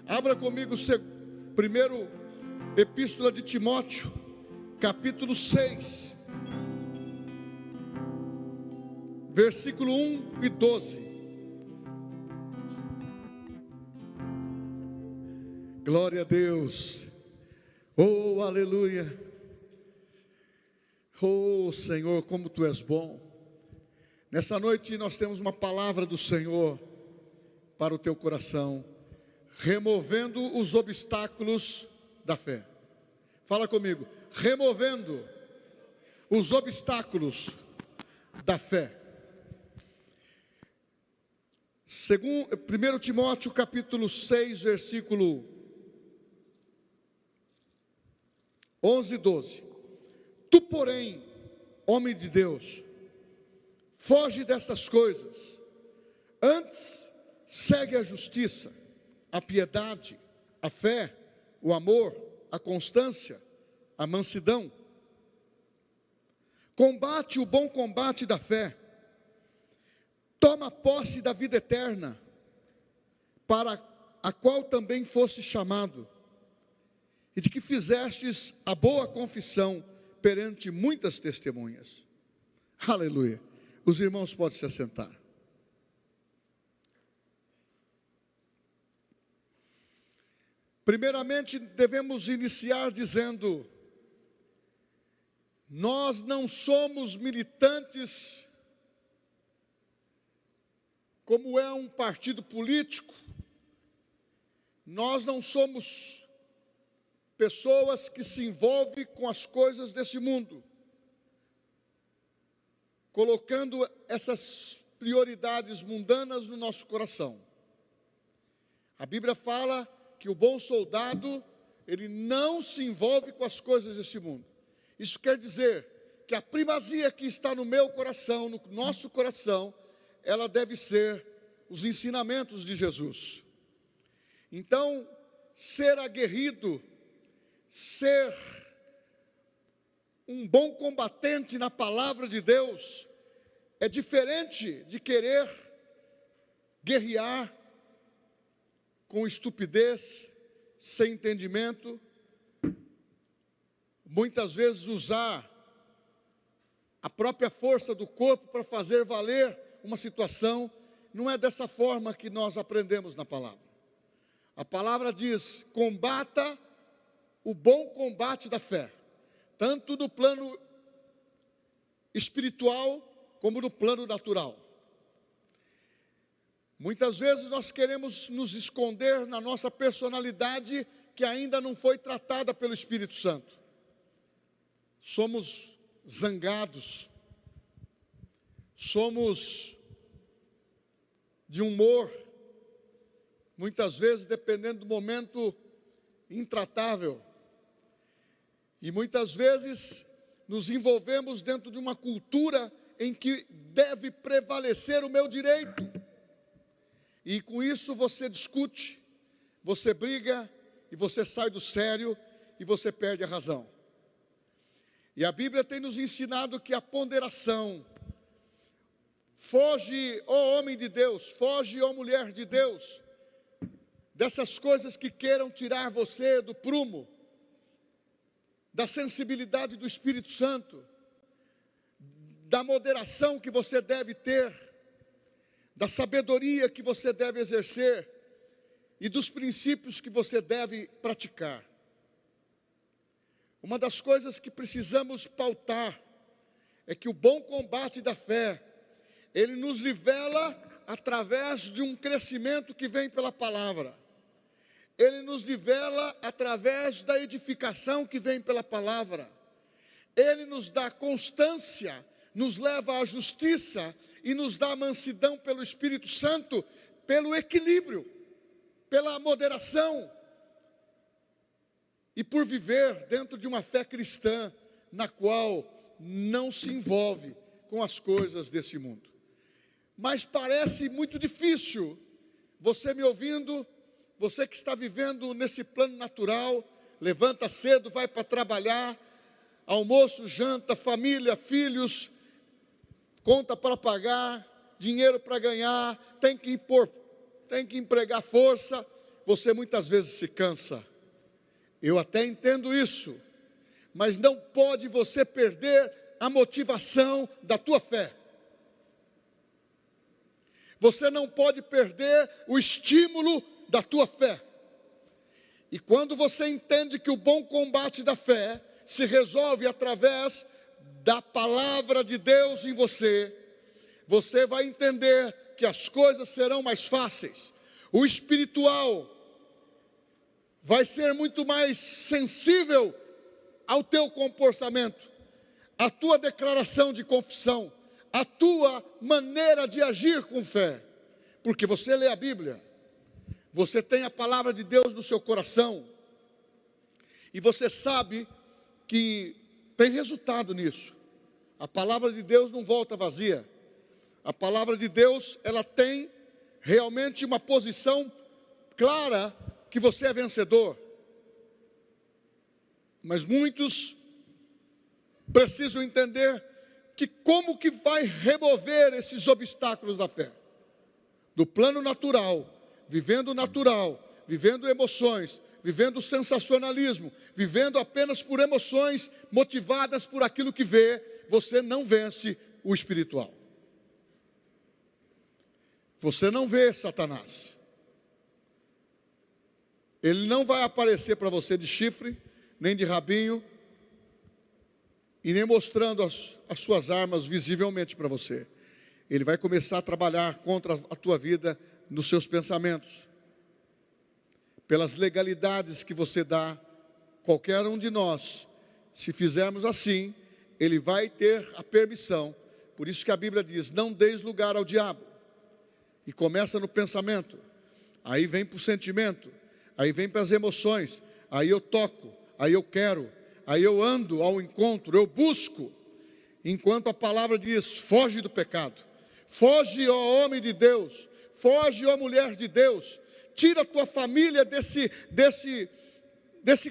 Abra comigo primeiro Epístola de Timóteo, capítulo 6, versículo 1 e 12. Glória a Deus. Oh, aleluia. Oh, Senhor, como Tu és bom. Nessa noite nós temos uma palavra do Senhor para o teu coração, removendo os obstáculos da fé. Fala comigo, removendo os obstáculos da fé. 1 Timóteo capítulo 6, versículo 11 e 12. Tu, porém, homem de Deus, foge destas coisas, antes segue a justiça, a piedade, a fé, o amor, a constância, a mansidão. Combate o bom combate da fé, toma posse da vida eterna, para a qual também foste chamado, e de que fizestes a boa confissão perante muitas testemunhas. Aleluia. Os irmãos podem se assentar. Primeiramente, devemos iniciar dizendo: nós não somos militantes como é um partido político. Nós não somos pessoas que se envolvem com as coisas desse mundo, colocando essas prioridades mundanas no nosso coração. A Bíblia fala que o bom soldado, ele não se envolve com as coisas desse mundo. Isso quer dizer que a primazia que está no meu coração, no nosso coração, ela deve ser os ensinamentos de Jesus. Então, ser aguerrido, ser um bom combatente na palavra de Deus, é diferente de querer guerrear com estupidez, sem entendimento, muitas vezes usar a própria força do corpo para fazer valer uma situação. Não é dessa forma que nós aprendemos na palavra. A palavra diz: combata o bom combate da fé, tanto no plano espiritual como no plano natural. Muitas vezes nós queremos nos esconder na nossa personalidade que ainda não foi tratada pelo Espírito Santo. Somos zangados, somos de humor, muitas vezes, dependendo do momento, intratável. E muitas vezes nos envolvemos dentro de uma cultura em que deve prevalecer o meu direito. E com isso você discute, você briga, e você sai do sério, e você perde a razão. E a Bíblia tem nos ensinado que a ponderação, foge, ó homem de Deus, foge, ó mulher de Deus, dessas coisas que queiram tirar você do prumo, da sensibilidade do Espírito Santo, da moderação que você deve ter, da sabedoria que você deve exercer e dos princípios que você deve praticar. Uma das coisas que precisamos pautar é que o bom combate da fé, ele nos nivela através de um crescimento que vem pela palavra. Ele nos nivela através da edificação que vem pela palavra. Ele nos dá constância, nos leva à justiça e nos dá mansidão pelo Espírito Santo, pelo equilíbrio, pela moderação e por viver dentro de uma fé cristã na qual não se envolve com as coisas desse mundo. Mas parece muito difícil, você me ouvindo, você que está vivendo nesse plano natural, levanta cedo, vai para trabalhar, almoço, janta, família, filhos, conta para pagar, dinheiro para ganhar, tem que empregar força. você muitas vezes se cansa. Eu até entendo isso, mas não pode você perder a motivação da tua fé. Você não pode perder o estímulo da tua fé. E quando você entende que o bom combate da fé se resolve através da palavra de Deus em você, você vai entender que as coisas serão mais fáceis. O espiritual vai ser muito mais sensível ao teu comportamento, à tua declaração de confissão, à tua maneira de agir com fé. Porque você lê a Bíblia, você tem a palavra de Deus no seu coração, e você sabe que tem resultado nisso. A palavra de Deus não volta vazia. A palavra de Deus, ela tem realmente uma posição clara que você é vencedor. Mas muitos precisam entender que como que vai remover esses obstáculos da fé. Do plano natural, vivendo emoções, vivendo sensacionalismo, vivendo apenas por emoções motivadas por aquilo que vê, você não vence o espiritual. Você não vê Satanás. Ele não vai aparecer para você de chifre, nem de rabinho, e nem mostrando as suas armas visivelmente para você. Ele vai começar a trabalhar contra a tua vida nos seus pensamentos, pelas legalidades que você dá. Qualquer um de nós, se fizermos assim, ele vai ter a permissão. Por isso que a Bíblia diz: não deis lugar ao diabo. E começa no pensamento, aí vem para o sentimento, aí vem para as emoções, aí eu toco, aí eu quero, aí eu ando ao encontro, eu busco. Enquanto a palavra diz: foge do pecado, foge, ó homem de Deus, foge, ó mulher de Deus, tira a tua família desse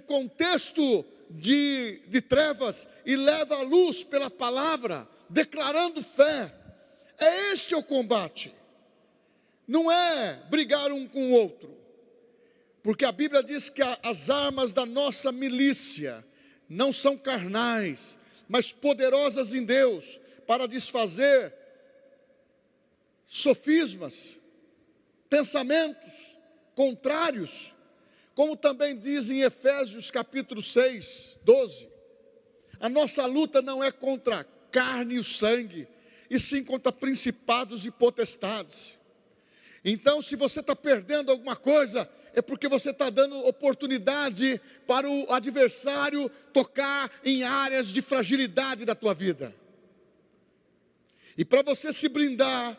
contexto de trevas e leva a luz pela palavra, declarando fé. É este o combate. Não é brigar um com o outro, porque a Bíblia diz que as armas da nossa milícia não são carnais, mas poderosas em Deus, para desfazer sofismas, pensamentos contrários, como também diz em Efésios capítulo 6, 12, a nossa luta não é contra a carne e o sangue, e sim contra principados e potestades. Então, se você está perdendo alguma coisa, é porque você está dando oportunidade para o adversário tocar em áreas de fragilidade da tua vida. E para você se blindar,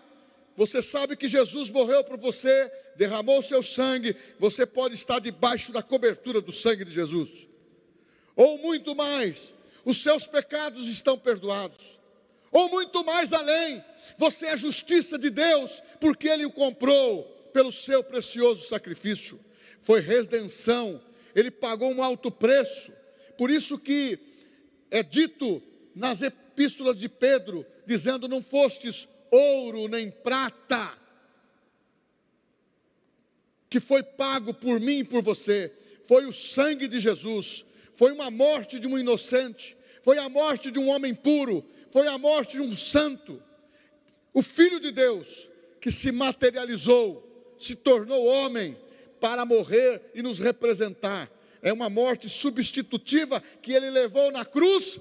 você sabe que Jesus morreu por você, derramou o seu sangue, você pode estar debaixo da cobertura do sangue de Jesus. Ou muito mais, os seus pecados estão perdoados. Ou muito mais além, você é a justiça de Deus, porque Ele o comprou pelo seu precioso sacrifício. Foi redenção, Ele pagou um alto preço. Por isso que é dito nas epístolas de Pedro, dizendo: não fostes ouro nem prata, que foi pago por mim e por você. Foi o sangue de Jesus, foi uma morte de um inocente, foi a morte de um homem puro, foi a morte de um santo, o Filho de Deus, que se materializou, se tornou homem, para morrer e nos representar. É uma morte substitutiva que Ele levou na cruz.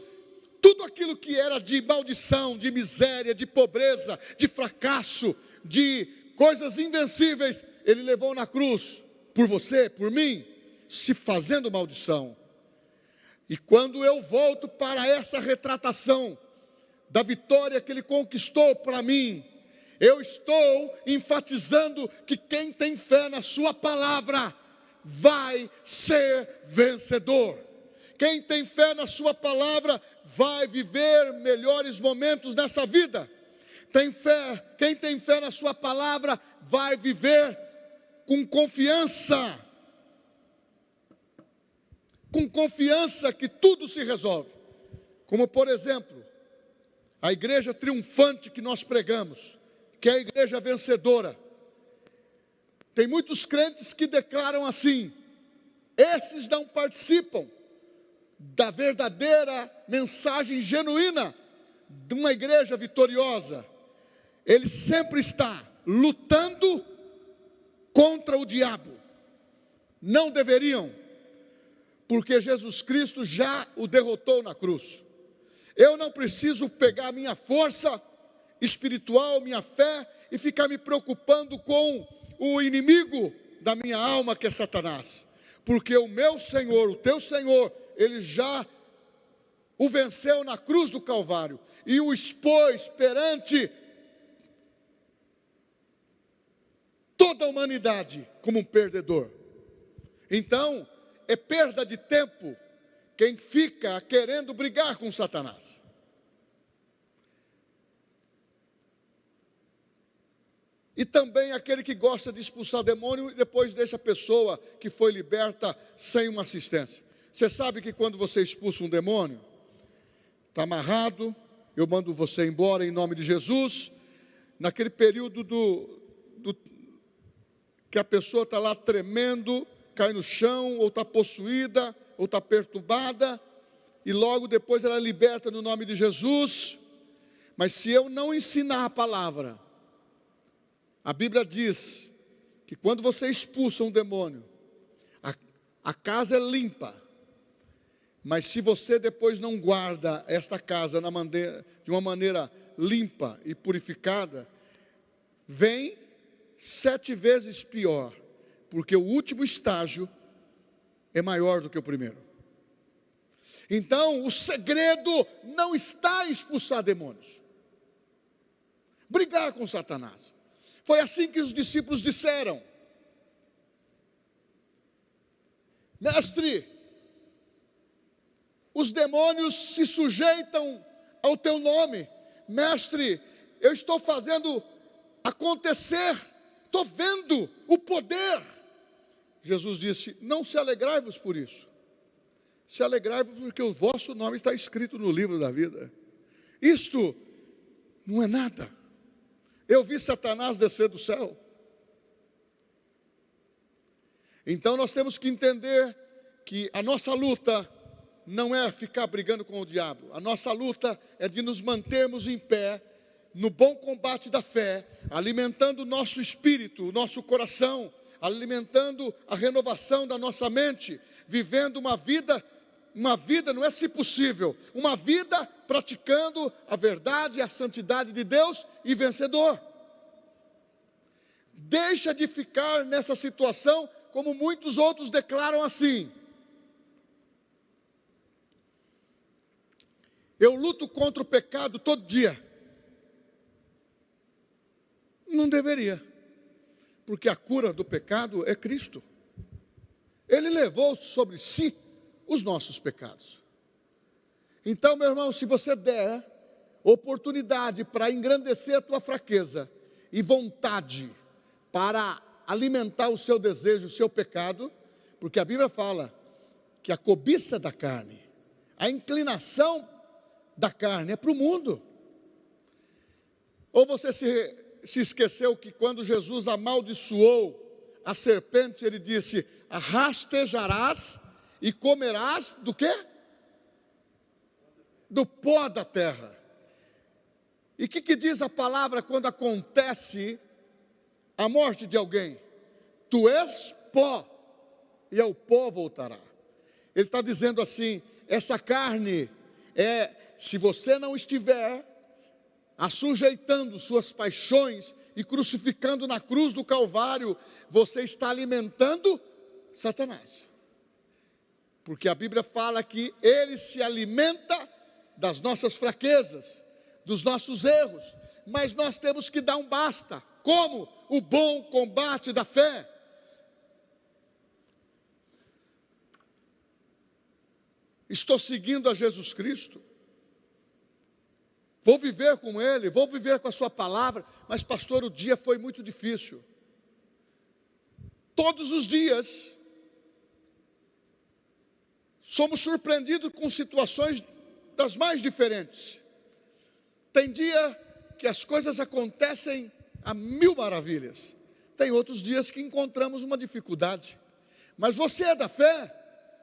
Tudo aquilo que era de maldição, de miséria, de pobreza, de fracasso, de coisas invencíveis, Ele levou na cruz, por você, por mim, se fazendo maldição. E quando eu volto para essa retratação da vitória que Ele conquistou para mim, eu estou enfatizando que quem tem fé na sua palavra vai ser vencedor. Quem tem fé na sua palavra vai viver melhores momentos nessa vida. Quem tem fé na sua palavra vai viver com confiança. Com confiança que tudo se resolve. Como por exemplo, a igreja triunfante que nós pregamos, que é a igreja vencedora. Tem muitos crentes que declaram assim: esses não participam da verdadeira mensagem genuína de uma igreja vitoriosa. Ele sempre está lutando contra o diabo. Não deveriam, porque Jesus Cristo já o derrotou na cruz. Eu não preciso pegar minha força espiritual, minha fé, e ficar me preocupando com o inimigo da minha alma, que é Satanás. Porque o meu Senhor, o teu Senhor, Ele já o venceu na cruz do Calvário e o expôs perante toda a humanidade como um perdedor. Então, é perda de tempo quem fica querendo brigar com Satanás. E também aquele que gosta de expulsar demônio e depois deixa a pessoa que foi liberta sem uma assistência. Você sabe que quando você expulsa um demônio, está amarrado, eu mando você embora em nome de Jesus. Naquele período que a pessoa está lá tremendo, cai no chão, ou está possuída, ou está perturbada, e logo depois ela é liberta no nome de Jesus. Mas se eu não ensinar a palavra, a Bíblia diz que quando você expulsa um demônio, a casa é limpa. Mas se você depois não guarda esta casa de uma maneira limpa e purificada, vem 7 vezes pior, porque o último estágio é maior do que o primeiro. Então, o segredo não está em expulsar demônios, brigar com Satanás. Foi assim que os discípulos disseram: Mestre, os demônios se sujeitam ao teu nome. Mestre, eu estou fazendo acontecer, estou vendo o poder. Jesus disse: não se alegrai-vos por isso, se alegrai-vos porque o vosso nome está escrito no livro da vida. Isto não é nada. Eu vi Satanás descer do céu. Então nós temos que entender que a nossa luta não é ficar brigando com o diabo. A nossa luta é de nos mantermos em pé, no bom combate da fé, alimentando o nosso espírito, o nosso coração, alimentando a renovação da nossa mente, vivendo uma vida, não é se possível, uma vida praticando a verdade e a santidade de Deus e vencedor. Deixa de ficar nessa situação como muitos outros declaram assim: eu luto contra o pecado todo dia. Não deveria, porque a cura do pecado é Cristo. Ele levou sobre si os nossos pecados. Então, meu irmão, se você der oportunidade para engrandecer a tua fraqueza e vontade para alimentar o seu desejo, o seu pecado, porque a Bíblia fala que a cobiça da carne, a inclinação da carne é para o mundo. Ou você se esqueceu que quando Jesus amaldiçoou a serpente, ele disse: rastejarás e comerás do quê? Do pó da terra. E o que diz a palavra quando acontece a morte de alguém? Tu és pó, e ao pó voltará. Ele está dizendo assim: essa carne se você não estiver assujeitando suas paixões e crucificando na cruz do Calvário, você está alimentando Satanás. Porque a Bíblia fala que ele se alimenta das nossas fraquezas, dos nossos erros, mas nós temos que dar um basta. Como? O bom combate da fé. Estou seguindo a Jesus Cristo, vou viver com Ele, vou viver com a sua palavra, mas pastor, o dia foi muito difícil. Todos os dias, somos surpreendidos com situações das mais diferentes. Tem dia que as coisas acontecem a 1000 maravilhas. tem outros dias que encontramos uma dificuldade. Mas você é da fé,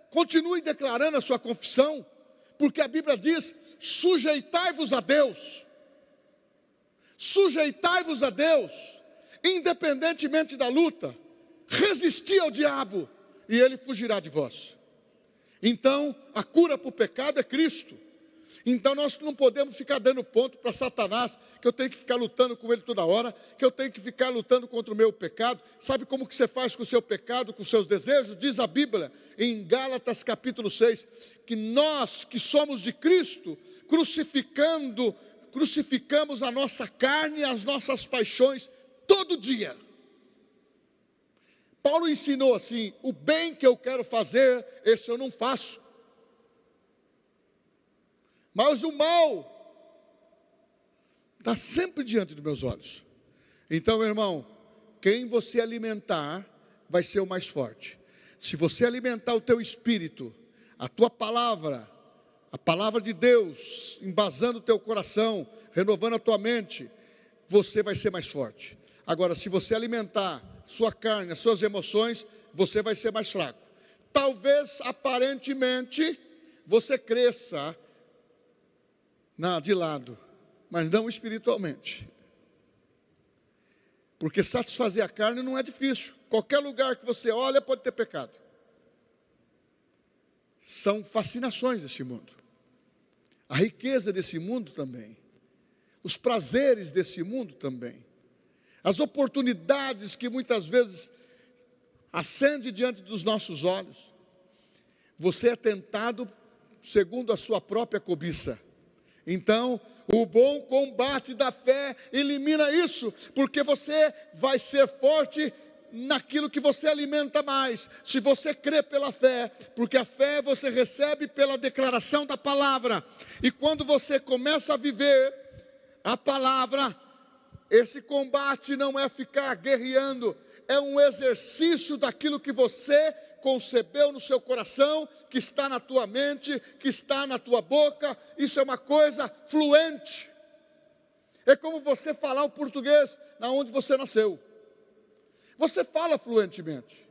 continue declarando a sua confissão, porque a Bíblia diz: sujeitai-vos a Deus. Sujeitai-vos a Deus, independentemente da luta. Resisti ao diabo e ele fugirá de vós. Então, a cura para o pecado é Cristo. Então nós não podemos ficar dando ponto para Satanás, que eu tenho que ficar lutando com ele toda hora, que eu tenho que ficar lutando contra o meu pecado. Sabe como que você faz com o seu pecado, com os seus desejos? Diz a Bíblia, em Gálatas capítulo 6, que nós que somos de Cristo, crucificamos a nossa carne e as nossas paixões todo dia. Paulo ensinou assim: o bem que eu quero fazer, esse eu não faço. Mas o mal está sempre diante dos meus olhos. Então, meu irmão, quem você alimentar vai ser o mais forte. Se você alimentar o teu espírito, a tua palavra, a palavra de Deus, embasando o teu coração, renovando a tua mente, você vai ser mais forte. Agora, se você alimentar sua carne, as suas emoções, você vai ser mais fraco. Talvez, aparentemente, você cresça de lado, mas não espiritualmente. Porque satisfazer a carne não é difícil. Qualquer lugar que você olha pode ter pecado. São fascinações desse mundo. A riqueza desse mundo também. Os prazeres desse mundo também. As oportunidades que muitas vezes acendem diante dos nossos olhos. Você é tentado segundo a sua própria cobiça. Então, o bom combate da fé elimina isso, porque você vai ser forte naquilo que você alimenta mais. Se você crê pela fé, porque a fé você recebe pela declaração da palavra. E quando você começa a viver a palavra, esse combate não é ficar guerreando, é um exercício daquilo que você concebeu no seu coração, que está na tua mente, que está na tua boca. Isso é uma coisa fluente. É como você falar o português na onde você nasceu. Você fala fluentemente.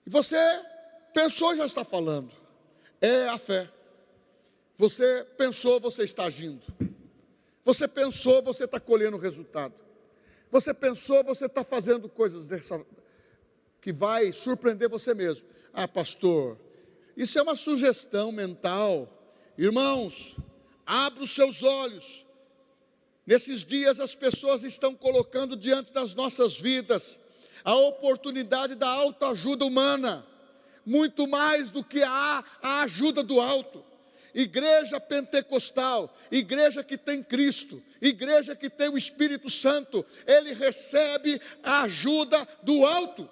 E você pensou, já está falando. É a fé. Você pensou, você está agindo. Você pensou, você está colhendo o resultado. Você pensou, você está fazendo coisas que vai surpreender você mesmo. Ah, pastor, isso é uma sugestão mental. Irmãos, abra os seus olhos. Nesses dias as pessoas estão colocando diante das nossas vidas a oportunidade da autoajuda humana, muito mais do que a ajuda do alto. Igreja pentecostal, igreja que tem Cristo, igreja que tem o Espírito Santo, ele recebe a ajuda do alto.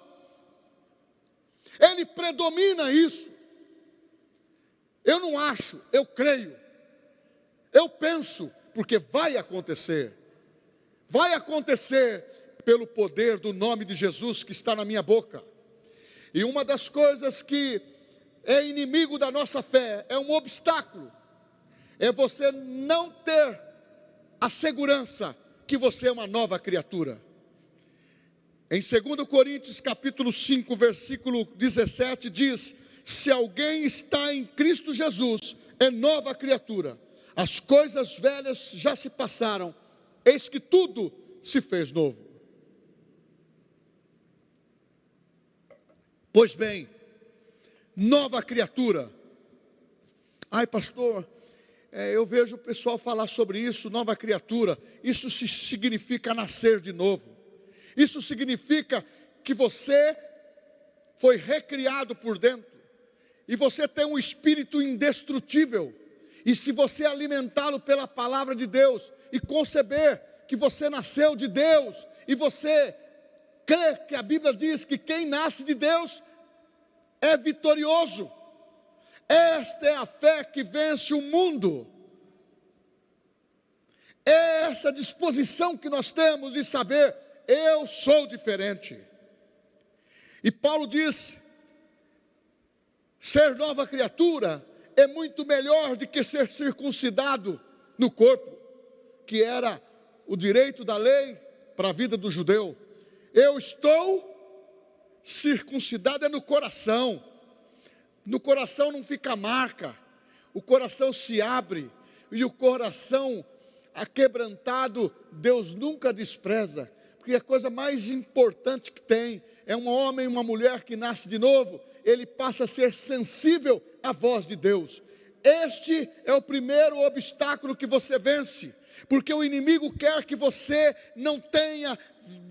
Ele predomina isso. Eu não acho, eu creio. Eu penso, porque vai acontecer. Vai acontecer pelo poder do nome de Jesus que está na minha boca. E uma das coisas que é inimigo da nossa fé, é um obstáculo, é você não ter a segurança que você é uma nova criatura. Em 2 Coríntios capítulo 5, versículo 17 diz: se alguém está em Cristo Jesus, é nova criatura. As coisas velhas já se passaram, eis que tudo se fez novo. Pois bem, nova criatura. Ai, pastor, eu vejo o pessoal falar sobre isso, nova criatura. Isso significa nascer de novo. Isso significa que você foi recriado por dentro. E você tem um espírito indestrutível. E se você alimentá-lo pela palavra de Deus e conceber que você nasceu de Deus, e você crê que a Bíblia diz que quem nasce de Deus é vitorioso. Esta é a fé que vence o mundo. É essa disposição que nós temos de saber: eu sou diferente. E Paulo diz: ser nova criatura é muito melhor do que ser circuncidado no corpo, que era o direito da lei para a vida do judeu. Eu estou circuncidado é no coração. No coração não fica marca, o coração se abre, e o coração aquebrantado, Deus nunca despreza, porque a coisa mais importante que tem, é um homem e uma mulher que nasce de novo, ele passa a ser sensível à voz de Deus. Este é o primeiro obstáculo que você vence, porque o inimigo quer que você não tenha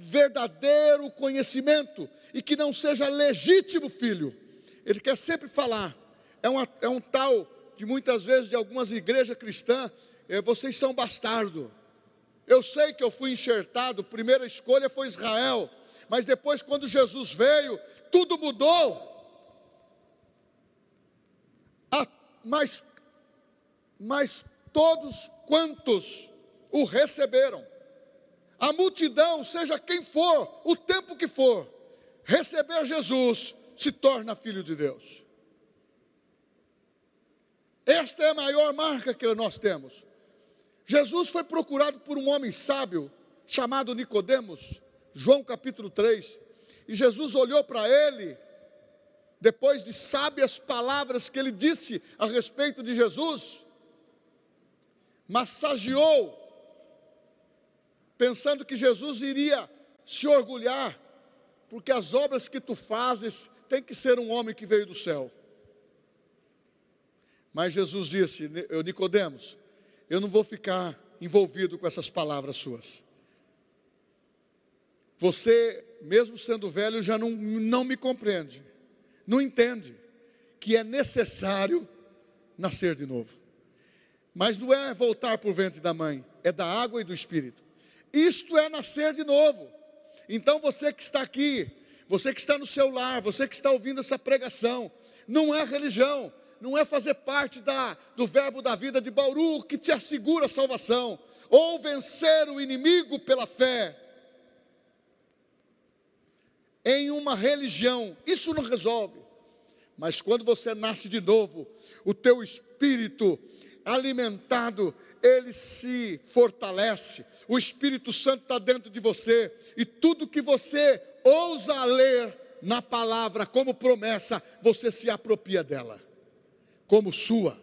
verdadeiro conhecimento, e que não seja legítimo filho. Ele quer sempre falar, é um tal, de muitas vezes de algumas igrejas cristãs, vocês são bastardo. Eu sei que eu fui enxertado, primeira escolha foi Israel, mas depois quando Jesus veio, tudo mudou. Mas todos quantos o receberam, a multidão, seja quem for, o tempo que for, receber Jesus, se torna filho de Deus. Esta é a maior marca que nós temos. Jesus foi procurado por um homem sábio, chamado Nicodemos, João capítulo 3, e Jesus olhou para ele, depois de sábias palavras que ele disse a respeito de Jesus, massageou, pensando que Jesus iria se orgulhar, porque as obras que tu fazes, tem que ser um homem que veio do céu. Mas Jesus disse, Nicodemos, eu não vou ficar envolvido com essas palavras suas. Você, mesmo sendo velho, já não me compreende, não entende que é necessário nascer de novo. Mas não é voltar para o ventre da mãe, é da água e do Espírito. Isto é nascer de novo. Então você que está aqui, você que está no seu lar, você que está ouvindo essa pregação, não é religião, não é fazer parte do verbo da vida de Bauru que te assegura a salvação, ou vencer o inimigo pela fé em uma religião, isso não resolve. Mas quando você nasce de novo, o teu espírito alimentado, ele se fortalece, o Espírito Santo está dentro de você, e tudo que você ousa ler na palavra como promessa, você se apropria dela, como sua.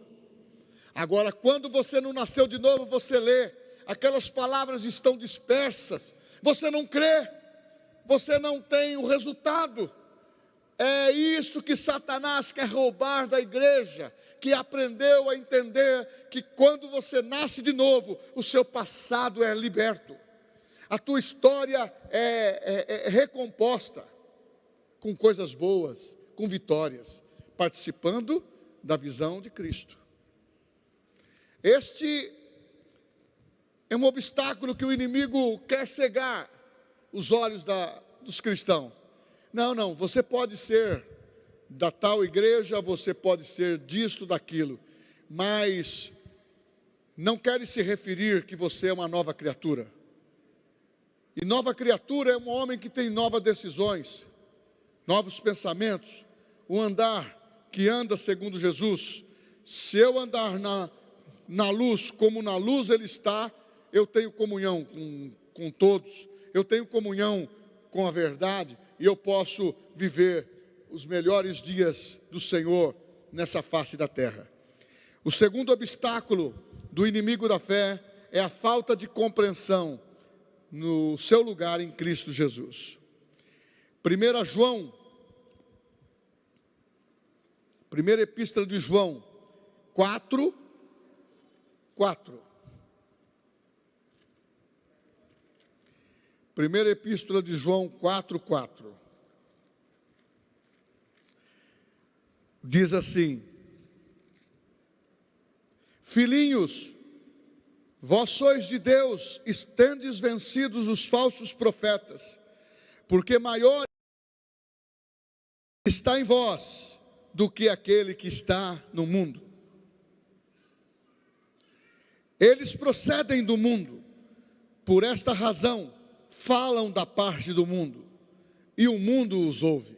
Agora, quando você não nasceu de novo, você lê, aquelas palavras estão dispersas, você não crê, você não tem o resultado. É isso que Satanás quer roubar da igreja, que aprendeu a entender que quando você nasce de novo, o seu passado é liberto, a tua história é recomposta, com coisas boas, com vitórias, participando da visão de Cristo. Este é um obstáculo que o inimigo quer cegar os olhos dos cristãos. Não, você pode ser da tal igreja, você pode ser disto, daquilo, mas não quer se referir que você é uma nova criatura. E nova criatura é um homem que tem novas decisões, novos pensamentos, um andar que anda segundo Jesus. Se eu andar na luz, como na luz ele está, eu tenho comunhão com todos, eu tenho comunhão com a verdade, e eu posso viver os melhores dias do Senhor nessa face da terra. O segundo obstáculo do inimigo da fé é a falta de compreensão no seu lugar em Cristo Jesus. 1 João, primeira epístola de João 4. Primeira epístola de João 4:4. Diz assim: filhinhos, vós sois de Deus, tendes vencidos os falsos profetas, porque maior está em vós do que aquele que está no mundo. Eles procedem do mundo, por esta razão falam da parte do mundo, e o mundo os ouve.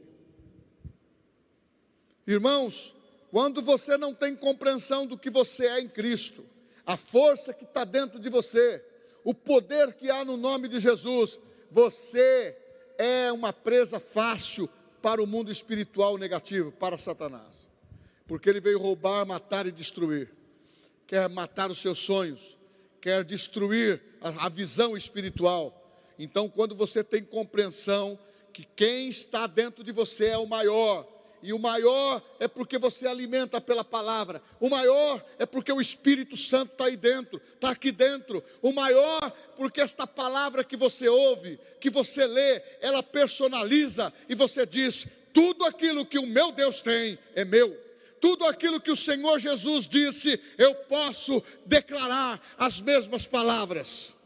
Irmãos, quando você não tem compreensão do que você é em Cristo, a força que está dentro de você, o poder que há no nome de Jesus, você é uma presa fácil para o mundo espiritual negativo, para Satanás. Porque ele veio roubar, matar e destruir. Quer matar os seus sonhos, quer destruir a visão espiritual. Então, quando você tem compreensão que quem está dentro de você é o maior, e o maior é porque você alimenta pela palavra, o maior é porque o Espírito Santo está aí dentro, está aqui dentro, o maior porque esta palavra que você ouve, que você lê, ela personaliza, e você diz: tudo aquilo que o meu Deus tem é meu. Tudo aquilo que o Senhor Jesus disse, eu posso declarar as mesmas palavras.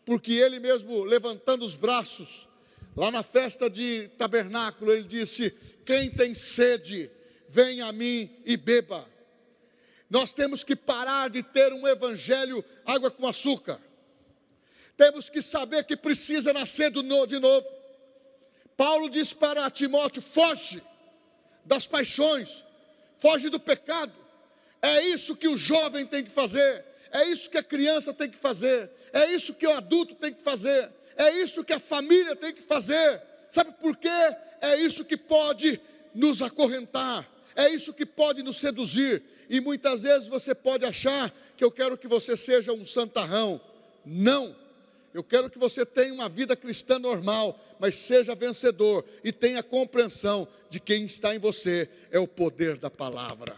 Porque Ele mesmo, levantando os braços, lá na festa de tabernáculo, Ele disse: quem tem sede, venha a mim e beba. Nós temos que parar de ter um evangelho água com açúcar. Temos que saber que precisa nascer de novo. Paulo diz para Timóteo: foge das paixões, foge do pecado. É isso que o jovem tem que fazer, é isso que a criança tem que fazer, é isso que o adulto tem que fazer, é isso que a família tem que fazer. Sabe por quê? É isso que pode nos acorrentar, é isso que pode nos seduzir. E muitas vezes você pode achar que eu quero que você seja um santarrão. Não, eu quero que você tenha uma vida cristã normal, mas seja vencedor e tenha compreensão de quem está em você é o poder da palavra.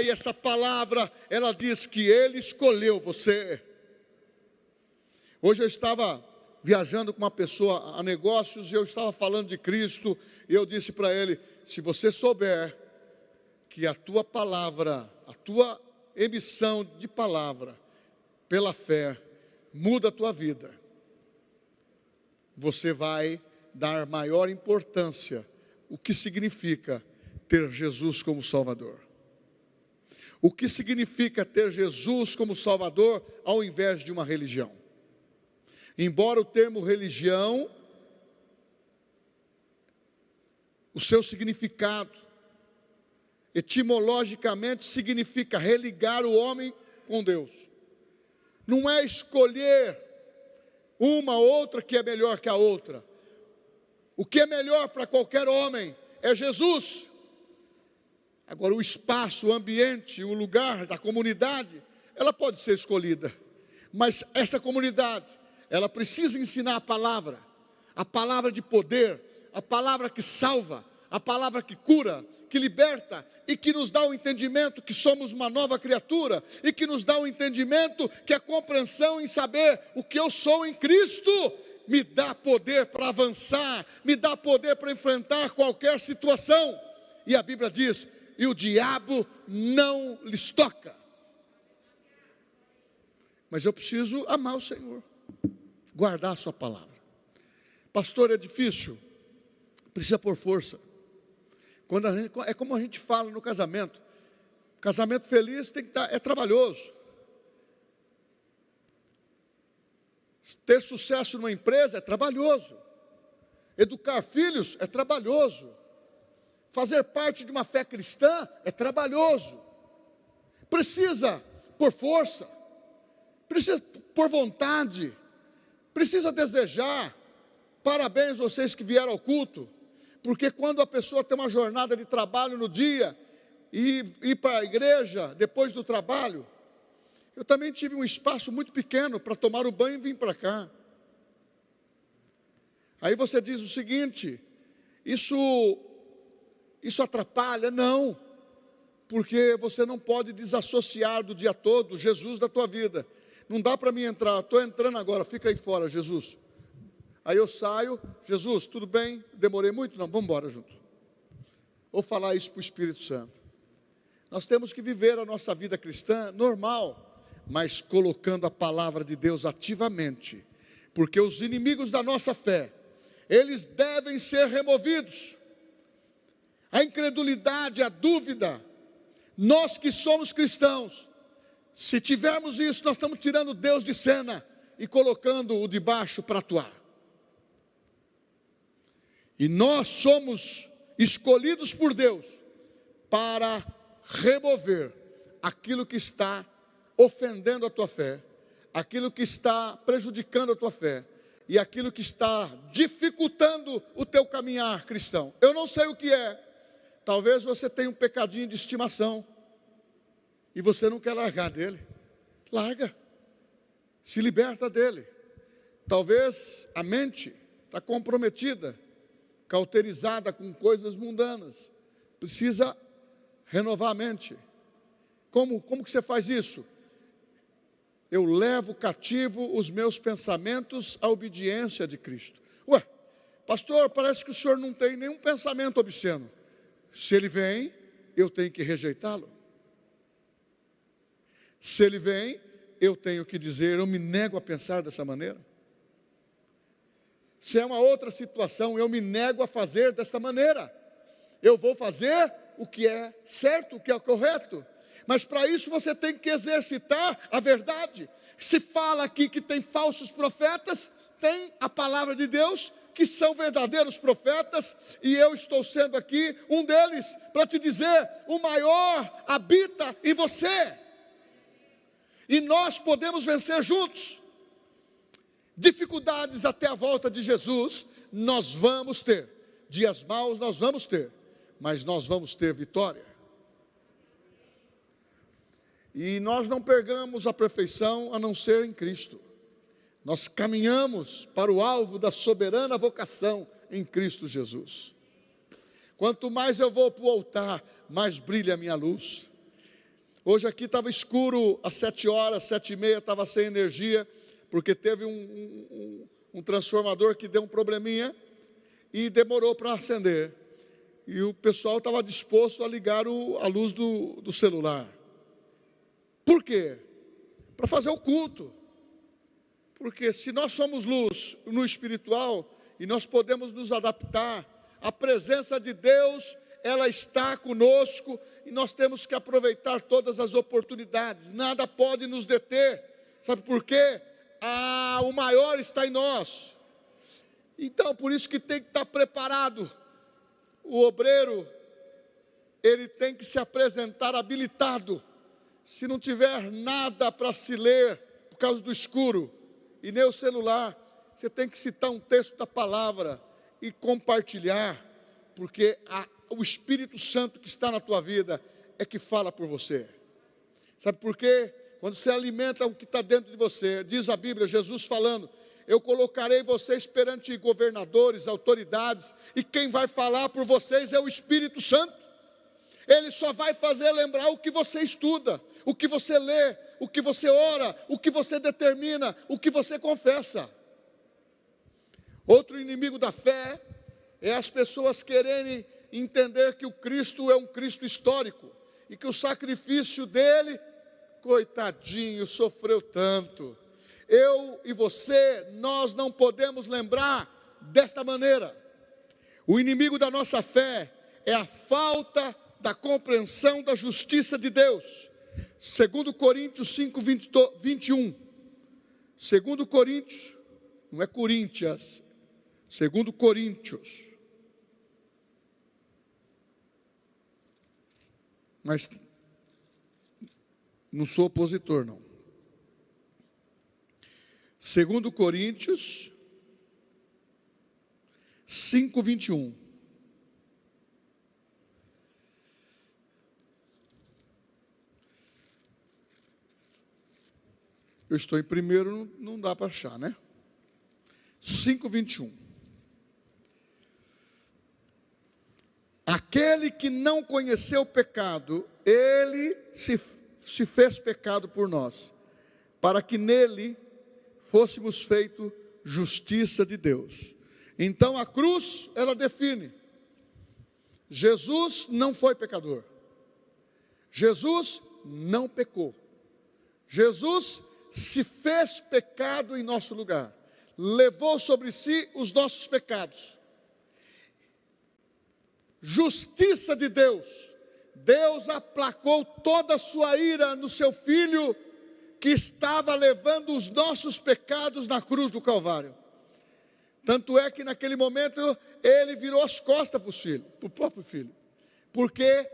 E essa palavra, ela diz que Ele escolheu você. Hoje eu estava viajando com uma pessoa a negócios e eu estava falando de Cristo, e eu disse para ele: se você souber que a tua palavra, a tua emissão de palavra, pela fé, muda a tua vida, você vai dar maior importância o que significa ter Jesus como Salvador. O que significa ter Jesus como Salvador ao invés de uma religião. Embora o termo religião, o seu significado, etimologicamente, significa religar o homem com Deus. Não é escolher uma ou outra que é melhor que a outra. O que é melhor para qualquer homem é Jesus. Agora, o espaço, o ambiente, o lugar da comunidade, ela pode ser escolhida. Mas essa comunidade, ela precisa ensinar a palavra de poder, a palavra que salva, a palavra que cura, que liberta e que nos dá o entendimento que somos uma nova criatura e que nos dá o entendimento que a compreensão em saber o que eu sou em Cristo me dá poder para avançar, me dá poder para enfrentar qualquer situação. E a Bíblia diz: e o diabo não lhes toca. Mas eu preciso amar o Senhor, guardar a sua palavra. Pastor, é difícil, precisa pôr força. É como a gente fala no casamento. Casamento feliz tem que é trabalhoso. Ter sucesso numa empresa é trabalhoso. Educar filhos é trabalhoso. Fazer parte de uma fé cristã é trabalhoso. Precisa por força, precisa por vontade, precisa desejar. Parabéns vocês que vieram ao culto, porque quando a pessoa tem uma jornada de trabalho no dia e ir para a igreja depois do trabalho, eu também tive um espaço muito pequeno para tomar o banho e vim para cá. Aí você diz o seguinte: isso atrapalha? Não, porque você não pode desassociar do dia todo Jesus da tua vida. Não dá para mim entrar, estou entrando agora, fica aí fora, Jesus. Aí eu saio: Jesus, tudo bem? Demorei muito? Não, vamos embora junto. Ou falar isso para o Espírito Santo. Nós temos que viver a nossa vida cristã normal, mas colocando a palavra de Deus ativamente, porque os inimigos da nossa fé, eles devem ser removidos. A incredulidade, a dúvida, nós que somos cristãos, se tivermos isso, nós estamos tirando Deus de cena e colocando-o de baixo para atuar. E nós somos escolhidos por Deus para remover aquilo que está ofendendo a tua fé, aquilo que está prejudicando a tua fé, e aquilo que está dificultando o teu caminhar cristão. Eu não sei o que é. Talvez você tenha um pecadinho de estimação e você não quer largar dele. Larga. Se liberta dele. Talvez a mente está comprometida, cauterizada com coisas mundanas. Precisa renovar a mente. Como que você faz isso? Eu levo cativo os meus pensamentos à obediência de Cristo. Ué, pastor, parece que o senhor não tem nenhum pensamento obsceno. Se ele vem, eu tenho que rejeitá-lo. Se ele vem, eu tenho que dizer, eu me nego a pensar dessa maneira. Se é uma outra situação, eu me nego a fazer dessa maneira. Eu vou fazer o que é certo, o que é correto. Mas para isso você tem que exercitar a verdade. Se fala aqui que tem falsos profetas, tem a palavra de Deus, que são verdadeiros profetas, e eu estou sendo aqui um deles, para te dizer, o maior habita em você. E nós podemos vencer juntos. Dificuldades até a volta de Jesus, nós vamos ter. Dias maus nós vamos ter, mas nós vamos ter vitória. E nós não pegamos a perfeição a não ser em Cristo. Nós caminhamos para o alvo da soberana vocação em Cristo Jesus. Quanto mais eu vou para o altar, mais brilha a minha luz. Hoje aqui estava escuro, às 7 horas, 7h30, estava sem energia, porque teve um transformador que deu um probleminha e demorou para acender. E o pessoal estava disposto a ligar a luz do celular. Por quê? Para fazer o culto. Porque se nós somos luz no espiritual e nós podemos nos adaptar, a presença de Deus, ela está conosco e nós temos que aproveitar todas as oportunidades. Nada pode nos deter. Sabe por quê? O maior está em nós. Então, por isso que tem que estar preparado. O obreiro, ele tem que se apresentar habilitado. Se não tiver nada para se ler, por causa do escuro, e nem o celular, você tem que citar um texto da palavra e compartilhar, porque o Espírito Santo que está na tua vida é que fala por você. Sabe por quê? Quando você alimenta o que está dentro de você, diz a Bíblia, Jesus falando, eu colocarei vocês perante governadores, autoridades, e quem vai falar por vocês é o Espírito Santo. Ele só vai fazer lembrar o que você estuda, o que você lê, o que você ora, o que você determina, o que você confessa. Outro inimigo da fé é as pessoas quererem entender que o Cristo é um Cristo histórico e que o sacrifício dele, coitadinho, sofreu tanto. Eu e você, nós não podemos lembrar desta maneira. O inimigo da nossa fé é a falta da compreensão da justiça de Deus. 2 Coríntios 5, 21. 2 Coríntios, não é Coríntias, 2 Coríntios. Mas não sou opositor, não. 2 Coríntios 5, 21. Eu estou em primeiro, não dá para achar, né? 5, 21. Aquele que não conheceu o pecado, ele se fez pecado por nós, para que nele fôssemos feito justiça de Deus. Então a cruz, ela define. Jesus não foi pecador. Jesus não pecou. Jesus se fez pecado em nosso lugar, levou sobre si os nossos pecados. Justiça de Deus, Deus aplacou toda a sua ira no seu Filho, que estava levando os nossos pecados na cruz do Calvário. Tanto é que naquele momento, ele virou as costas para o próprio Filho, porque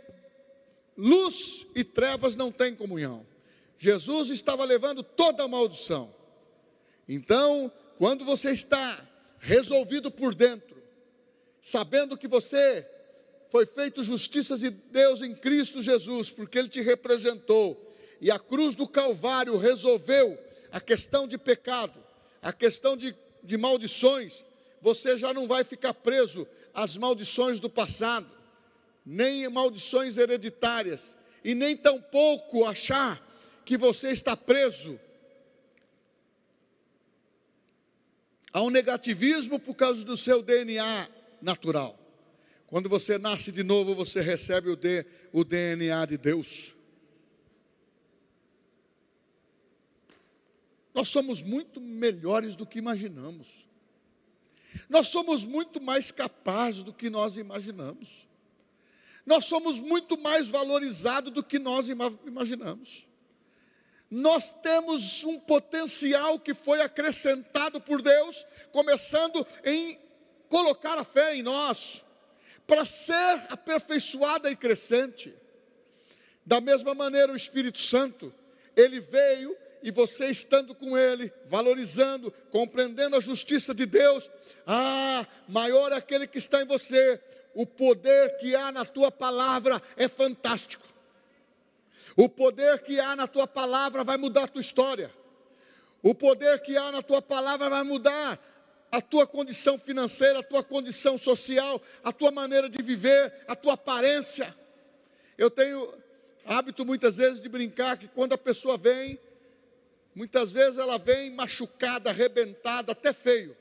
luz e trevas não têm comunhão. Jesus estava levando toda a maldição. Então, quando você está resolvido por dentro, sabendo que você foi feito justiça de Deus em Cristo Jesus, porque Ele te representou, e a cruz do Calvário resolveu a questão de pecado, a questão de maldições, você já não vai ficar preso às maldições do passado, nem maldições hereditárias, e nem tampouco achar que você está preso ao negativismo por causa do seu DNA natural. Quando você nasce de novo, você recebe o DNA de Deus. Nós somos muito melhores do que imaginamos. Nós somos muito mais capazes do que nós imaginamos. Nós somos muito mais valorizados do que nós imaginamos. Nós temos um potencial que foi acrescentado por Deus, começando em colocar a fé em nós, para ser aperfeiçoada e crescente. Da mesma maneira, o Espírito Santo, Ele veio, e você estando com Ele, valorizando, compreendendo a justiça de Deus, maior é aquele que está em você. O poder que há na tua palavra é fantástico. O poder que há na tua palavra vai mudar a tua história. O poder que há na tua palavra vai mudar a tua condição financeira, a tua condição social, a tua maneira de viver, a tua aparência. Eu tenho hábito muitas vezes de brincar que quando a pessoa vem, muitas vezes ela vem machucada, arrebentada, até feio.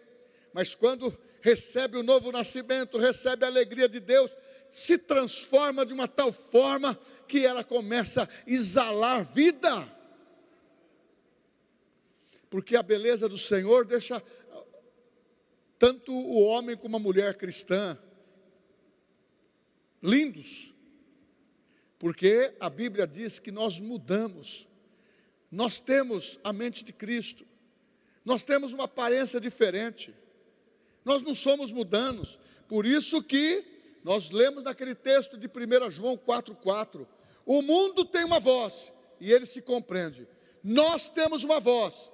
Mas quando recebe o novo nascimento, recebe a alegria de Deus, se transforma de uma tal forma que ela começa a exalar vida. Porque a beleza do Senhor deixa tanto o homem como a mulher cristã lindos. Porque a Bíblia diz que nós mudamos. Nós temos a mente de Cristo. Nós temos uma aparência diferente. Nós não somos mundanos. Por isso que nós lemos naquele texto de 1 João 4,4. O mundo tem uma voz e ele se compreende. Nós temos uma voz,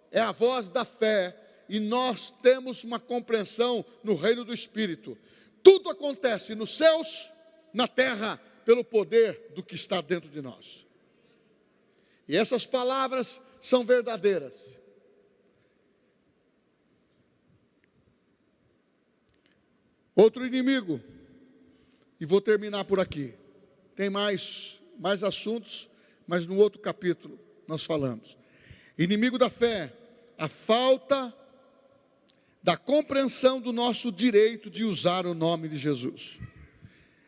é a voz da fé, e nós temos uma compreensão no reino do Espírito. Tudo acontece nos céus, na terra, pelo poder do que está dentro de nós. E essas palavras são verdadeiras. Outro inimigo, e vou terminar por aqui. Tem mais assuntos, mas no outro capítulo nós falamos. Inimigo da fé, a falta da compreensão do nosso direito de usar o nome de Jesus.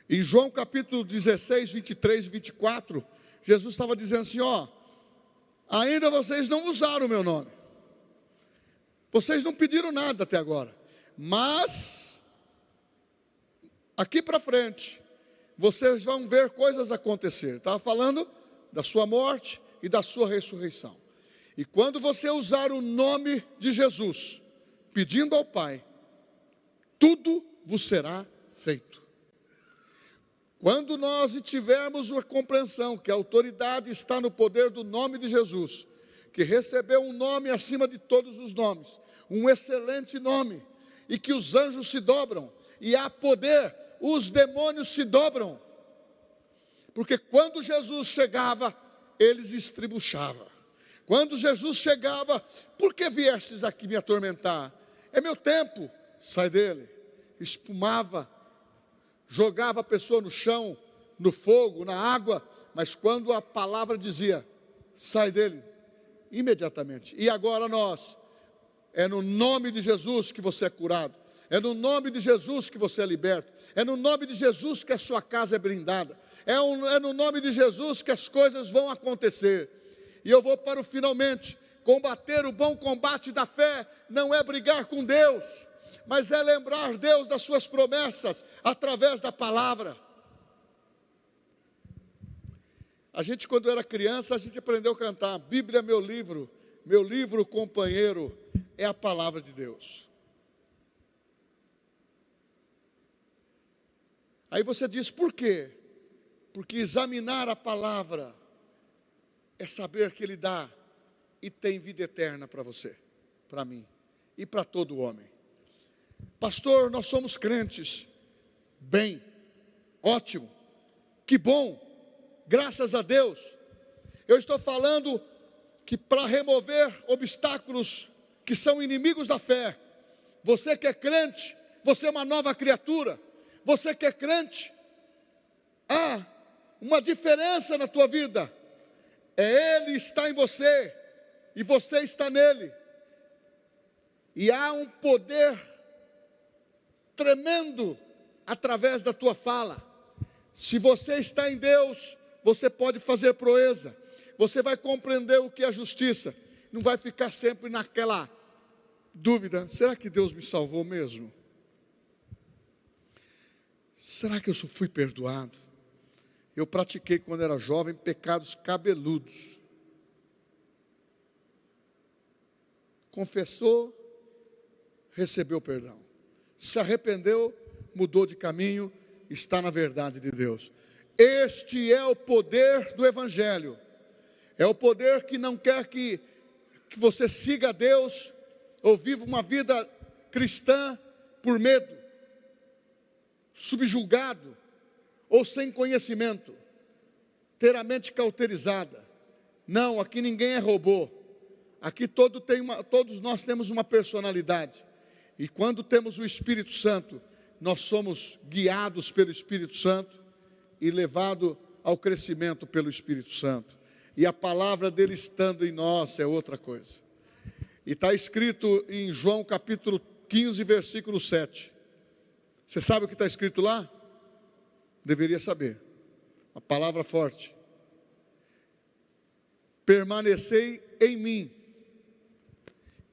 Em João capítulo 16, 23 e 24, Jesus estava dizendo assim, ainda vocês não usaram o meu nome. Vocês não pediram nada até agora. Mas, aqui para frente, vocês vão ver coisas acontecer. Estava falando da sua morte e da sua ressurreição. E quando você usar o nome de Jesus, pedindo ao Pai, tudo vos será feito. Quando nós tivermos a compreensão que a autoridade está no poder do nome de Jesus, que recebeu um nome acima de todos os nomes, um excelente nome, e que os anjos se dobram, e há poder, os demônios se dobram, porque quando Jesus chegava, eles estribuchavam. Quando Jesus chegava, por que viestes aqui me atormentar? É meu tempo, sai dele. Espumava, jogava a pessoa no chão, no fogo, na água, mas quando a palavra dizia, sai dele, imediatamente. E agora nós, é no nome de Jesus que você é curado, é no nome de Jesus que você é liberto, é no nome de Jesus que a sua casa é blindada, é no nome de Jesus que as coisas vão acontecer. E eu vou para o finalmente. Combater o bom combate da fé não é brigar com Deus, mas é lembrar Deus das suas promessas através da palavra. A gente, quando era criança, a gente aprendeu a cantar, Bíblia é meu livro companheiro é a palavra de Deus. Aí você diz, por quê? Porque examinar a palavra é saber que Ele dá e tem vida eterna para você, para mim. e para todo homem. Pastor, nós somos crentes. Bem, ótimo, que bom, graças a Deus. Eu estou falando que para remover obstáculos que são inimigos da fé, você que é crente, você é uma nova criatura. Você que é crente, há uma diferença na tua vida. Ele está em você e você está nele. E há um poder tremendo através da tua fala. Se você está em Deus, você pode fazer proeza. Você vai compreender o que é justiça. Não vai ficar sempre naquela dúvida: será que Deus me salvou mesmo? Será que eu fui perdoado? Eu pratiquei quando era jovem pecados cabeludos. Confessou, recebeu perdão. Se arrependeu, mudou de caminho, está na verdade de Deus. Este é o poder do Evangelho. É o poder que não quer que você siga a Deus ou viva uma vida cristã por medo, subjugado ou sem conhecimento, ter a mente cauterizada. Não, aqui ninguém é robô. Aqui todos nós temos uma personalidade. E quando temos o Espírito Santo, nós somos guiados pelo Espírito Santo e levados ao crescimento pelo Espírito Santo. E a palavra dele estando em nós é outra coisa. E está escrito em João capítulo 15, versículo 7. Você sabe o que está escrito lá? Deveria saber. Uma palavra forte. Permanecei em mim,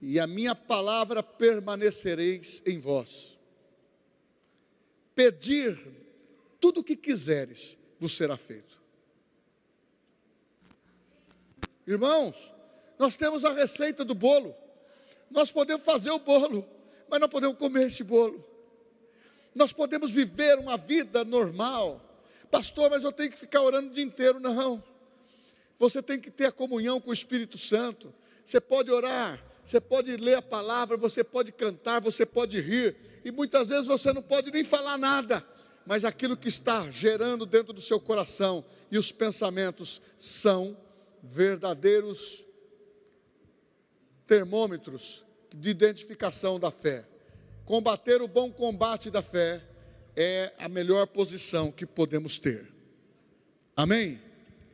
e a minha palavra permanecereis em vós. Pedir tudo o que quiseres, vos será feito. Irmãos, nós temos a receita do bolo. Nós podemos fazer o bolo, mas não podemos comer esse bolo. Nós podemos viver uma vida normal. Pastor, mas eu tenho que ficar orando o dia inteiro. Não. Você tem que ter a comunhão com o Espírito Santo. Você pode orar, você pode ler a palavra, você pode cantar, você pode rir. E muitas vezes você não pode nem falar nada. Mas aquilo que está gerando dentro do seu coração e os pensamentos são verdadeiros termômetros de identificação da fé. Combater o bom combate da fé é a melhor posição que podemos ter. Amém?